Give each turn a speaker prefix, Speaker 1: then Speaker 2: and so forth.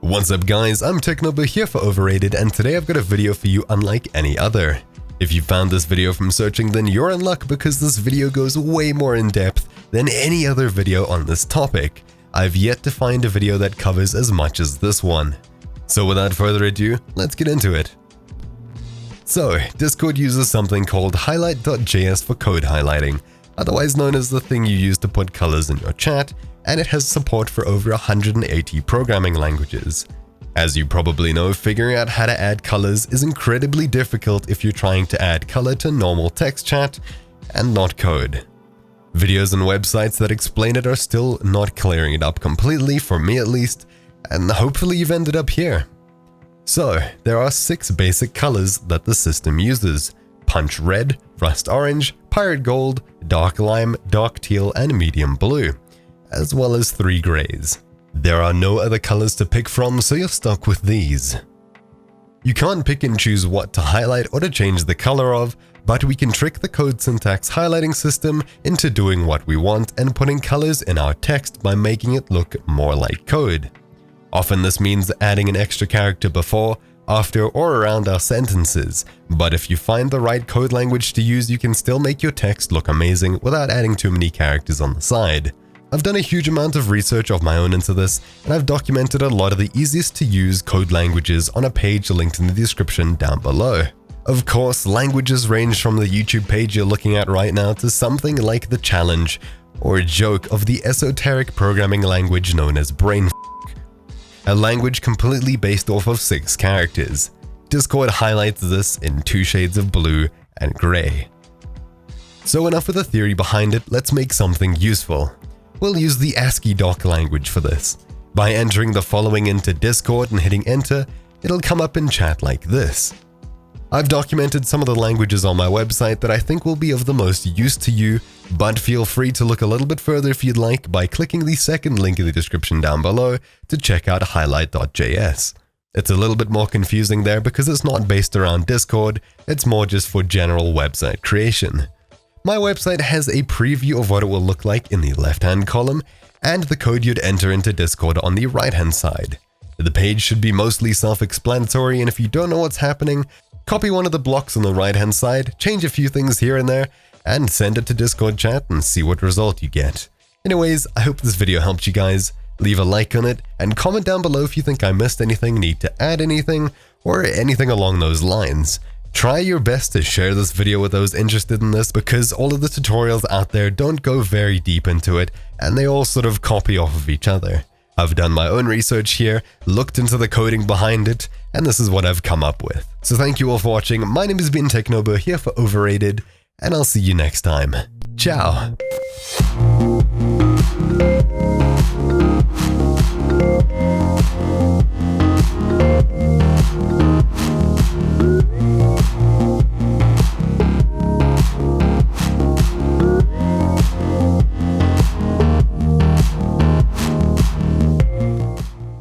Speaker 1: What's up guys, I'm Technobo here for Overrated, and today I've got a video for you unlike any other. If you found this video from searching, then you're in luck because this video goes way more in depth than any other video on this topic. I've yet to find a video that covers as much as this one. So without further ado, let's get into it. So, Discord uses something called highlight.js for code highlighting, otherwise known as the thing you use to put colors in your chat, and it has support for over 180 programming languages. As you probably know, figuring out how to add colors is incredibly difficult if you're trying to add color to normal text chat and not code. Videos and websites that explain it are still not clearing it up completely, for me at least, and hopefully you've ended up here. So, there are 6 basic colors that the system uses: punch red, rust orange, pirate gold, dark lime, dark teal, and medium blue, as well as 3 grays. There are no other colors to pick from, so you're stuck with these. You can't pick and choose what to highlight or to change the color of, but we can trick the code syntax highlighting system into doing what we want and putting colors in our text by making it look more like code. Often this means adding an extra character before, after, or around our sentences, but if you find the right code language to use, you can still make your text look amazing without adding too many characters on the side. I've done a huge amount of research of my own into this, and I've documented a lot of the easiest to use code languages on a page linked in the description down below. Of course, languages range from the YouTube page you're looking at right now to something like the challenge or joke of the esoteric programming language known as brain f***, a language completely based off of 6 characters. Discord highlights this in 2 shades of blue and gray. So enough with the theory behind it, let's make something useful. We'll use the Asciidoc language for this. By entering the following into Discord and hitting enter, it'll come up in chat like this. I've documented some of the languages on my website that I think will be of the most use to you, but feel free to look a little bit further if you'd like by clicking the second link in the description down below to check out highlight.js. It's a little bit more confusing there because it's not based around Discord, it's more just for general website creation. My website has a preview of what it will look like in the left-hand column, and the code you'd enter into Discord on the right-hand side. The page should be mostly self-explanatory, and if you don't know what's happening, copy one of the blocks on the right-hand side, change a few things here and there, and send it to Discord chat and see what result you get. Anyways, I hope this video helped you guys. Leave a like on it, and comment down below if you think I missed anything, need to add anything, or anything along those lines. Try your best to share this video with those interested in this because all of the tutorials out there don't go very deep into it and they all sort of copy off of each other. I've done my own research here, looked into the coding behind it, and this is what I've come up with. So thank you all for watching. My name has been Technobo here for Overrated, and I'll see you next time. Ciao!